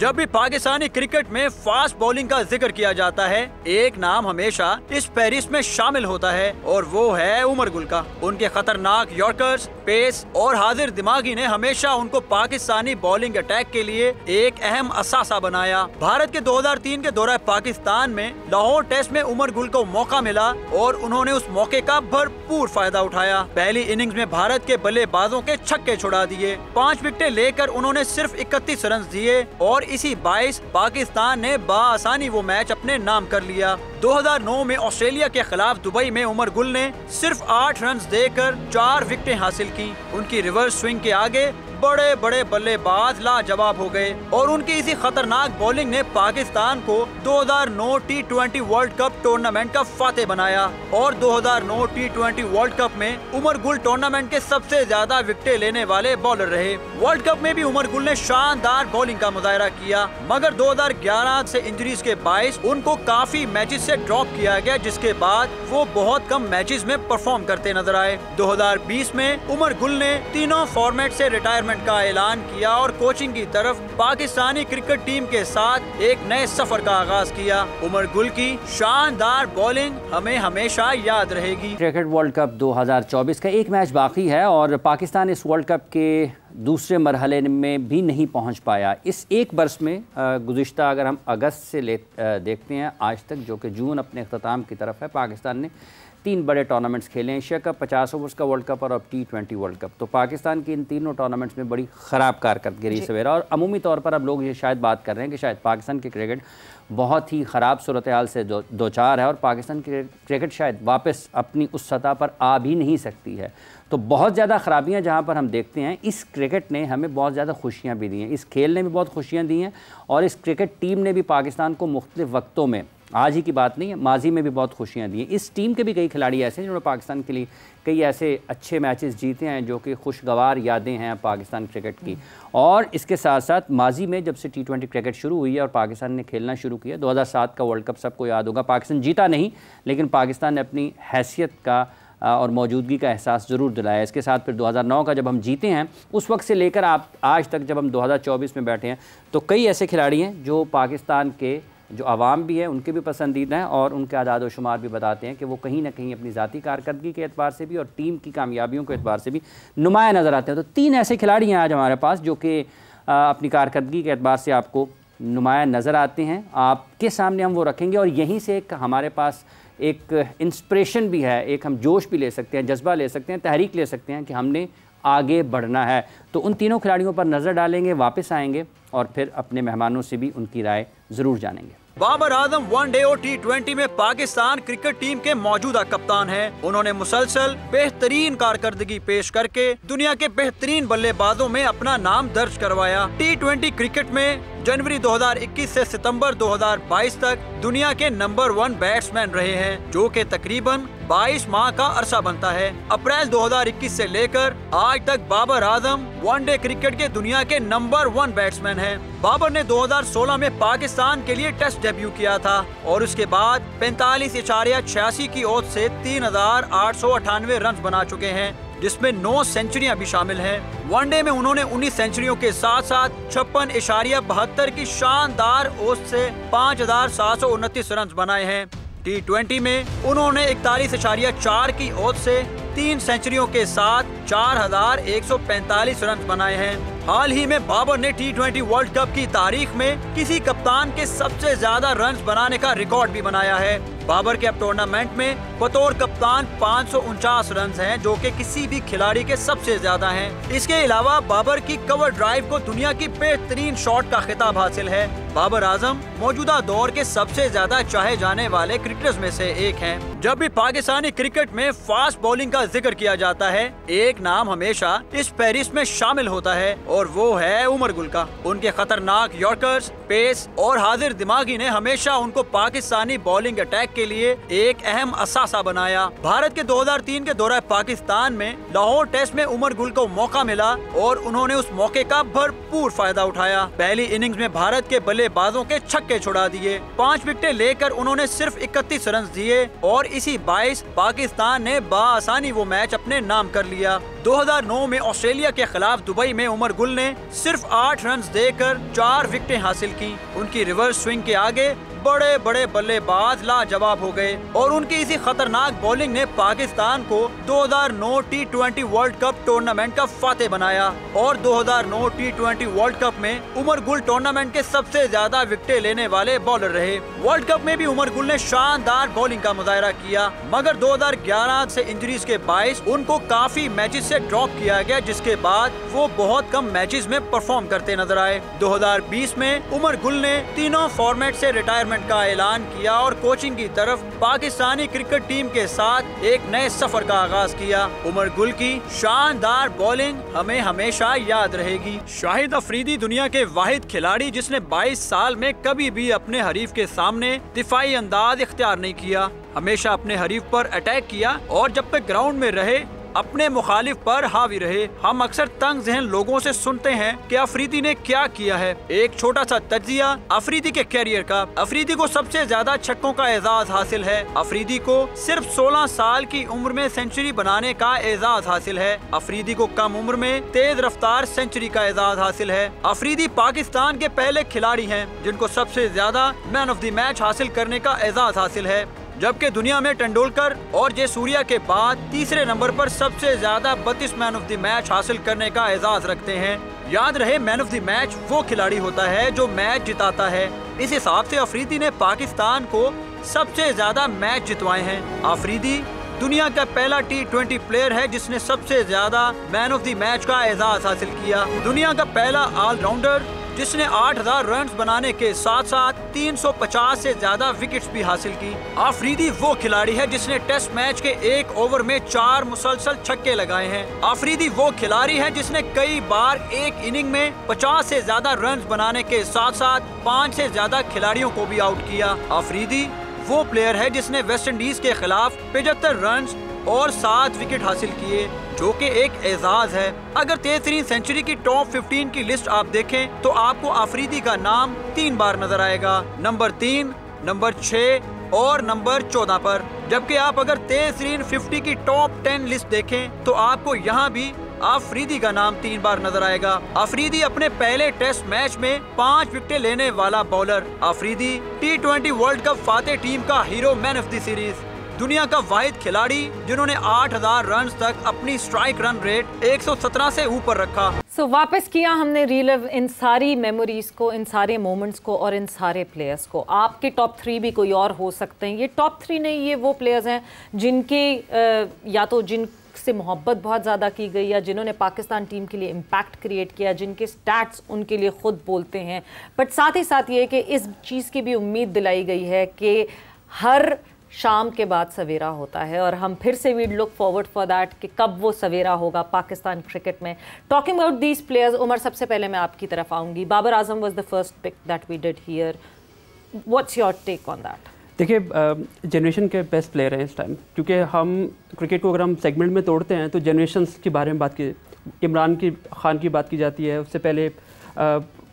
जब भी पाकिस्तानी क्रिकेट में फास्ट बॉलिंग का जिक्र किया जाता है, एक नाम हमेशा इस फहरिस्त में शामिल होता है और वो है उमर गुल का। उनके खतरनाक यॉर्कर्स, पेस और हाजिर दिमागी ने हमेशा उनको पाकिस्तानी बॉलिंग अटैक के लिए एक अहम असासा बनाया। भारत के 2003 के दौरे पाकिस्तान में लाहौर टेस्ट में उमर गुल को मौका मिला और उन्होंने उस मौके का भरपूर फायदा उठाया। पहली इनिंग्स में भारत के बल्लेबाजों के छक्के छुड़ा दिए। 5 विकेटें लेकर उन्होंने सिर्फ 31 रन दिए और इसी 22 पाकिस्तान ने बाआसानी वो मैच अपने नाम कर लिया। 2009 में ऑस्ट्रेलिया के खिलाफ दुबई में उमर गुल ने सिर्फ 8 रन देकर 4 विकेटें हासिल की। उनकी रिवर्स स्विंग के आगे बड़े बड़े बल्लेबाज लाजवाब हो गए और उनकी इसी खतरनाक बॉलिंग ने पाकिस्तान को 2009 T20 वर्ल्ड कप टूर्नामेंट का फातेह बनाया और 2009 T20 वर्ल्ड कप में उमर गुल टूर्नामेंट के सबसे ज्यादा विकेटें लेने वाले बॉलर रहे। वर्ल्ड कप में भी उमर गुल ने शानदार बॉलिंग का मुजाहरा किया, मगर 2011 से इंजरीज के बायस उनको काफी मैचेस से ड्रॉप किया गया, जिसके बाद वो बहुत कम मैचेस में परफॉर्म करते नजर आए। 2020 में उमर गुल ने तीनों फॉर्मेट से रिटायरमेंट का ऐलान किया और कोचिंग की तरफ पाकिस्तानी क्रिकेट टीम के साथ एक नए सफर का आगाज किया। उमर गुल की शानदार बॉलिंग हमें हमेशा याद रहेगी। क्रिकेट वर्ल्ड कप 2024 का एक मैच बाकी है और पाकिस्तान इस वर्ल्ड कप के दूसरे मरहले में भी नहीं पहुंच पाया। इस एक बरस में गुज़िश्ता अगर हम अगस्त से देखते हैं आज तक, जो कि जून अपने अख्ताम की तरफ है, पाकिस्तान ने 3 बड़े टूर्नामेंट्स खेले हैं, एशिया कप, 50 ओवर्स का वर्ल्ड कप और अब T20 वर्ल्ड कप। तो पाकिस्तान की इन तीनों टूर्नामेंट्स में बड़ी ख़राब कारकर्दगी रही सवेरा और अमूमी तौर पर अब लोग ये शायद बात कर रहे हैं कि शायद पाकिस्तान की क्रिकेट बहुत ही ख़राब सूरत हाल से दो चार है और पाकिस्तान की क्रिकेट शायद वापस अपनी उस सतह पर आ भी नहीं सकती है। तो बहुत ज़्यादा ख़राबियाँ जहाँ पर हम देखते हैं, इस क्रिकेट ने हमें बहुत ज़्यादा खुशियाँ भी दी हैं, इस खेल ने भी बहुत खुशियाँ दी हैं और इस क्रिकेट टीम ने भी पाकिस्तान को मुख्तलिफ़ वक्तों में, आज ही की बात नहीं है, माजी में भी बहुत खुशियाँ दी हैं। इस टीम के भी कई खिलाड़ी ऐसे हैं जिन्होंने पाकिस्तान के लिए कई ऐसे अच्छे मैचेस जीते हैं जो कि खुशगवार यादें हैं पाकिस्तान क्रिकेट की। और इसके साथ साथ माजी में जब से T20 क्रिकेट शुरू हुई है और पाकिस्तान ने खेलना शुरू किया, 2007 का वर्ल्ड कप सबको याद होगा, पाकिस्तान जीता नहीं लेकिन पाकिस्तान ने अपनी हैसियत का और मौजूदगी का एहसास ज़रूर दिलाया। इसके साथ फिर 2009 का जब हम जीते हैं, उस वक्त से लेकर आप आज तक जब हम 2024 में बैठे हैं, तो कई ऐसे खिलाड़ी हैं जो पाकिस्तान के जो आवाम भी है उनके भी पसंदीदा हैं और उनके आदाद व शुमार भी बताते हैं कि वो कहीं ना कहीं अपनी ज़ाती कारकर्दगी के एतबार से भी और टीम की कामयाबियों के एतबार से भी नुमाया नज़र आते हैं। तो 3 ऐसे खिलाड़ी हैं आज हमारे पास जो कि अपनी कारकर्दगी के एतबार से आपको नुमाया नज़र आते हैं। आपके सामने हम वो रखेंगे और यहीं से एक हमारे पास एक इंस्पिरेशन भी है, एक हम जोश भी ले सकते हैं, जज्बा ले सकते हैं, तहरीक ले सकते हैं कि हमने आगे बढ़ना है। तो उन तीनों खिलाड़ियों पर नज़र डालेंगे, वापस आएंगे और फिर अपने मेहमानों से भी उनकी राय ज़रूर जानेंगे। बाबर आजम वनडे और T20 में पाकिस्तान क्रिकेट टीम के मौजूदा कप्तान हैं। उन्होंने मुसलसल बेहतरीन कारकर्दगी पेश करके दुनिया के बेहतरीन बल्लेबाजों में अपना नाम दर्ज करवाया। T20 क्रिकेट में जनवरी 2021 से सितंबर 2022 तक दुनिया के नंबर 1 बैट्समैन रहे हैं, जो कि तकरीबन 22 माह का अरसा बनता है। अप्रैल 2021 से लेकर आज तक बाबर आजम वनडे क्रिकेट के दुनिया के नंबर 1 बैट्समैन हैं। बाबर ने 2016 में पाकिस्तान के लिए टेस्ट डेब्यू किया था और उसके बाद 45.86 की औसत से 3,898 रन बना चुके हैं, जिसमें 9 सेंचुरियां भी शामिल हैं। वनडे में उन्होंने 19 सेंचुरियों के साथ साथ 56.72 की शानदार औसत से 5,729 रन बनाए हैं। T20 में उन्होंने 41.4 की औसत से 3 सेंचुरियों के साथ 4,145 रन बनाए हैं। हाल ही में बाबर ने T20 वर्ल्ड कप की तारीख में किसी कप्तान के सबसे ज्यादा रन बनाने का रिकॉर्ड भी बनाया है। बाबर के अब टूर्नामेंट में बतौर कप्तान 549 रन हैं, जो कि किसी भी खिलाड़ी के सबसे ज्यादा हैं। इसके अलावा बाबर की कवर ड्राइव को दुनिया की बेहतरीन शॉट का खिताब हासिल है। बाबर आजम मौजूदा दौर के सबसे ज्यादा चाहे जाने वाले क्रिकेटर्स में से एक हैं। जब भी पाकिस्तानी क्रिकेट में फास्ट बॉलिंग का जिक्र किया जाता है, एक नाम हमेशा इस फहरिस्त में शामिल होता है और वो है उमर गुल का। उनके खतरनाक यॉर्कर्स, पेस और हाजिर दिमागी ने हमेशा उनको पाकिस्तानी बॉलिंग अटैक के लिए एक अहम असासा बनाया। भारत के 2003 के दौरे पाकिस्तान में लाहौर टेस्ट में उमर गुल को मौका मिला और उन्होंने उस मौके का भरपूर फायदा उठाया। पहली इनिंग्स में भारत के बल्लेबाजों के छक्के छुड़ा दिए। 5 विकेटें लेकर उन्होंने सिर्फ 31 रन दिए और इसी 22 पाकिस्तान ने बाआसानी वो मैच अपने नाम कर लिया। 2009 में ऑस्ट्रेलिया के खिलाफ दुबई में उमर गुल ने सिर्फ 8 रन देकर 4 विकेटें हासिल की। उनकी रिवर्स स्विंग के आगे बड़े बड़े बल्लेबाज लाजवाब हो गए और उनकी इसी खतरनाक बॉलिंग ने पाकिस्तान को 2009 T20 वर्ल्ड कप टूर्नामेंट का फातेह बनाया और 2009 T20 वर्ल्ड कप में उमर गुल टूर्नामेंट के सबसे ज्यादा विकेटें लेने वाले बॉलर रहे। वर्ल्ड कप में भी उमर गुल ने शानदार बॉलिंग का मुजाहरा किया, मगर 2011 से इंजरीज के बायस उनको काफी मैचेस से ड्रॉप किया गया, जिसके बाद वो बहुत कम मैचेस में परफॉर्म करते नजर आए। 2020 में उमर गुल ने तीनों फॉर्मेट से रिटायरमेंट का ऐलान किया और कोचिंग की तरफ पाकिस्तानी क्रिकेट टीम के साथ एक नए सफर का आगाज किया। उमर गुल की शानदार बॉलिंग हमें हमेशा याद रहेगी। शाहिद अफरीदी दुनिया के वाहिद खिलाड़ी जिसने 22 साल में कभी भी अपने हरीफ के सामने दिफाई अंदाज इख्तियार नहीं किया, हमेशा अपने हरीफ पर अटैक किया और जब तक ग्राउंड में रहे अपने मुखालिफ पर हावी रहे। हम अक्सर तंग जहन लोगों से सुनते हैं कि अफरीदी ने क्या किया है। एक छोटा सा तज्जिया अफरीदी के कैरियर का। अफरीदी को सबसे ज्यादा छक्कों का एजाज हासिल है। अफरीदी को सिर्फ 16 साल की उम्र में सेंचुरी बनाने का एजाज हासिल है। अफरीदी को कम उम्र में तेज रफ्तार सेंचुरी का एजाज हासिल है। अफरीदी पाकिस्तान के पहले खिलाड़ी हैं जिनको सबसे ज्यादा मैन ऑफ द मैच हासिल करने का एजाज हासिल है, जबकि दुनिया में तेंदुलकर और जयसूर्या के बाद तीसरे नंबर पर सबसे ज्यादा 32 मैन ऑफ द मैच हासिल करने का एजाज रखते हैं। याद रहे, मैन ऑफ द मैच वो खिलाड़ी होता है जो मैच जिताता है। इस हिसाब से अफरीदी ने पाकिस्तान को सबसे ज्यादा मैच जितवाए हैं। अफरीदी दुनिया का पहला T20 प्लेयर है जिसने सबसे ज्यादा मैन ऑफ द मैच का एजाज हासिल किया। दुनिया का पहला ऑलराउंडर जिसने 8000 रन बनाने के साथ साथ 350 से ज्यादा विकेट्स भी हासिल की। अफरीदी वो खिलाड़ी है जिसने टेस्ट मैच के एक ओवर में 4 मुसलसल छक्के लगाए हैं। अफरीदी वो खिलाड़ी है जिसने कई बार एक इनिंग में 50 से ज्यादा रन बनाने के साथ साथ 5 से ज्यादा खिलाड़ियों को भी आउट किया। अफरीदी वो प्लेयर है जिसने वेस्ट इंडीज के खिलाफ 75 रन और 7 विकेट हासिल किए, जो कि एक एजाज है। अगर तेज तरीन सेंचुरी की टॉप 15 की लिस्ट आप देखें तो आपको अफरीदी का नाम 3 बार नजर आएगा, नंबर 3, नंबर 6 और नंबर 14 पर। जबकि आप अगर तेज तरीन 50 की टॉप 10 लिस्ट देखें तो आपको यहाँ भी अफरीदी का नाम 3 बार नजर आएगा। अफरीदी अपने पहले टेस्ट मैच में 5 विकेटें लेने वाला bowler. Afridi T20 world cup फातेह टीम का hero, man of the series, दुनिया का वाहिद खिलाड़ी जिन्होंने 8000 रन तक अपनी स्ट्राइक रन रेट 117 से ऊपर रखा। वापस किया हमने रीलिव इन सारी मेमोरीज को, इन सारे मोमेंट्स को और इन सारे प्लेयर्स को। आपके टॉप 3 भी कोई और हो सकते हैं, ये टॉप 3 नहीं, ये वो प्लेयर्स हैं जिनके या तो जिन से मोहब्बत बहुत ज़्यादा की गई या जिन्होंने पाकिस्तान टीम के लिए इम्पैक्ट क्रिएट किया, जिनके स्टैट्स उनके लिए खुद बोलते हैं। बट साथ ही साथ ये कि इस चीज़ की भी उम्मीद दिलाई गई है कि हर शाम के बाद सवेरा होता है और हम फिर से we look forward for that कि कब वो सवेरा होगा पाकिस्तान क्रिकेट में। Talking about these players, Umar सबसे पहले मैं आपकी तरफ आऊँगी। Babar Azam was the first pick that we did here, what's your take on that? देखिए, जनरेशन के बेस्ट प्लेयर हैं इस टाइम, क्योंकि हम क्रिकेट को अगर हम सेगमेंट में तोड़ते हैं तो जनरेशन्स के बारे में बात की, इमरान खान की बात की जाती है, उससे पहले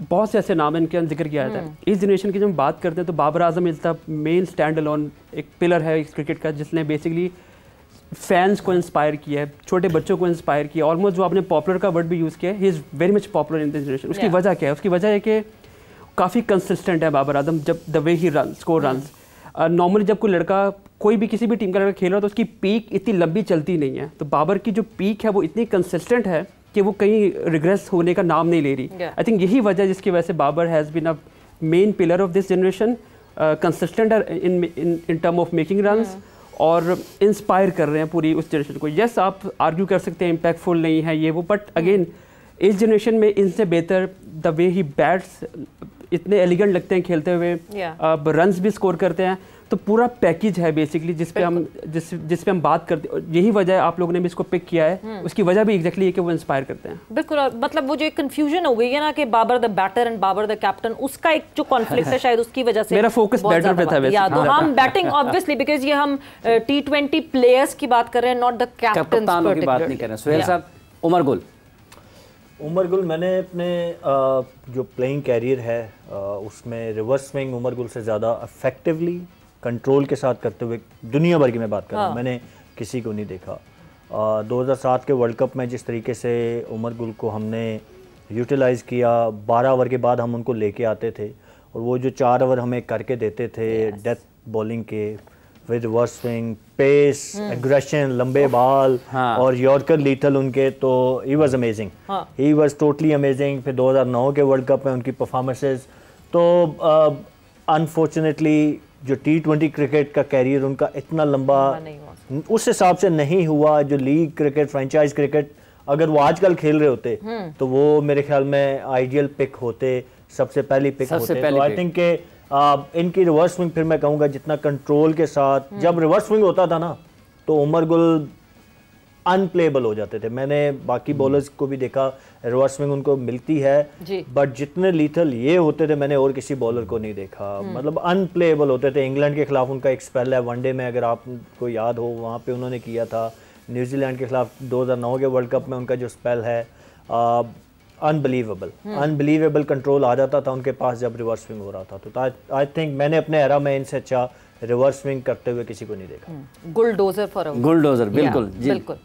बहुत से ऐसे नाम हैं इनके जिक्र किया जाता है। इस जनरेशन की जब हम बात करते हैं तो Babar Azam is the main stand alone एक पिलर है इस क्रिकेट का, जिसने बेसिकली फैंस को इंस्पायर किया है, छोटे बच्चों को इंस्पायर किया। ऑलमोस्ट जो आपने पॉपुलर का वर्ड भी यूज़ किया है, he is very much popular in this generation. उसकी वजह क्या है? उसकी वजह है कि काफ़ी कंसिस्टेंट है बाबर आजम, जब the way he run score runs. Normally जब कोई लड़का, कोई भी किसी भी टीम का लड़का खेल रहा है तो उसकी पीक इतनी लंबी चलती नहीं है, तो बाबर की जो पीक है वो इतनी कंसिस्टेंट है कि वो कहीं रिग्रेस होने का नाम नहीं ले रही। आई थिंक यही वजह है जिसकी वजह से Babar has been a main pillar of this generation, consistent in term of making runs और इंस्पायर कर रहे हैं पूरी उस जनरेशन को। यस, आप आर्ग्यू कर सकते हैं इम्पैक्टफुल नहीं है ये वो, बट अगेन इस जनरेशन में इनसे बेहतर द वे ही बैट्स, इतने एलिगेंट लगते हैं खेलते हुए, रन्स भी स्कोर करते हैं, तो पूरा पैकेज है बेसिकली जिस पे हम बात करते हैं। यही वजह है आप लोगों ने भी इसको पिक किया है, उसकी वजह भी एग्जैक्टली है कि वो इंस्पायर करते हैं। बिल्कुल, मतलब वो जो एक कंफ्यूजन हो गई है ना कि Babar the batter and Babar the captain, उसका एक जो कॉन्फ्लिक्ट है शायद उसकी वजह से मेरा फोकस बैटर पे था वैसे। तो हम बैटिंग ऑब्वियसली, बिकॉज ये हम T20 प्लेयर्स की बात कर रहे हैं, नॉट द कैप्टन की बात नहीं कर रहे। सुहेल साहब, उमर गुल मैंने अपने जो प्लेइंग कैरियर है उसमें रिवर्स स्विंग उमर गुल से ज़्यादा इफेक्टिवली कंट्रोल के साथ करते हुए दुनिया भर की मैं बात कर रहा हूँ, मैंने किसी को नहीं देखा। 2007 के वर्ल्ड कप में जिस तरीके से उमर गुल को हमने यूटिलाइज़ किया, 12 ओवर के बाद हम उनको लेके आते थे और वो जो 4 ओवर हमें करके देते थे डेथ बॉलिंग के with reverse swing, pace, aggression, लंबे बाल और यॉर्कर लीथल उनके, तो he was amazing, he was totally amazing. फिर 2009 के वर्ल्ड कप में उनकी परफॉर्मेंसेस, तो अनफॉर्चुनेटली जो T20 क्रिकेट का कैरियर उनका इतना लंबा उस हिसाब से नहीं हुआ। जो लीग क्रिकेट, फ्रेंचाइज क्रिकेट, अगर वो आजकल खेल रहे होते तो वो मेरे ख्याल में आइडियल पिक होते, सबसे पहली पिक होते। तो आई थिंक के इनकी रिवर्स स्विंग, फिर मैं कहूँगा जितना कंट्रोल के साथ जब रिवर्स स्विंग होता था ना तो उमर गुल अनप्लेबल हो जाते थे। मैंने बाकी बॉलर्स को भी देखा, रिवर्स स्विंग उनको मिलती है, बट जितने लीथल ये होते थे मैंने और किसी बॉलर को नहीं देखा। मतलब अनप्लेबल होते थे। इंग्लैंड के खिलाफ उनका एक स्पेल है वनडे में, अगर आपको याद हो, वहाँ पे उन्होंने किया था। न्यूजीलैंड के खिलाफ 2009 के वर्ल्ड कप में उनका जो स्पेल है, अनबिलीवेबल कंट्रोल आ जाता था उनके पास जब रिवर्स स्विंग हो रहा था। तो आई थिंक मैंने अपने एरा में इनसे अच्छा रिवर्स स्विंग करते हुए किसी को नहीं देखा। गुलडोजर फॉर गुलडोजर, बिल्कुल जी, बिल्कुल।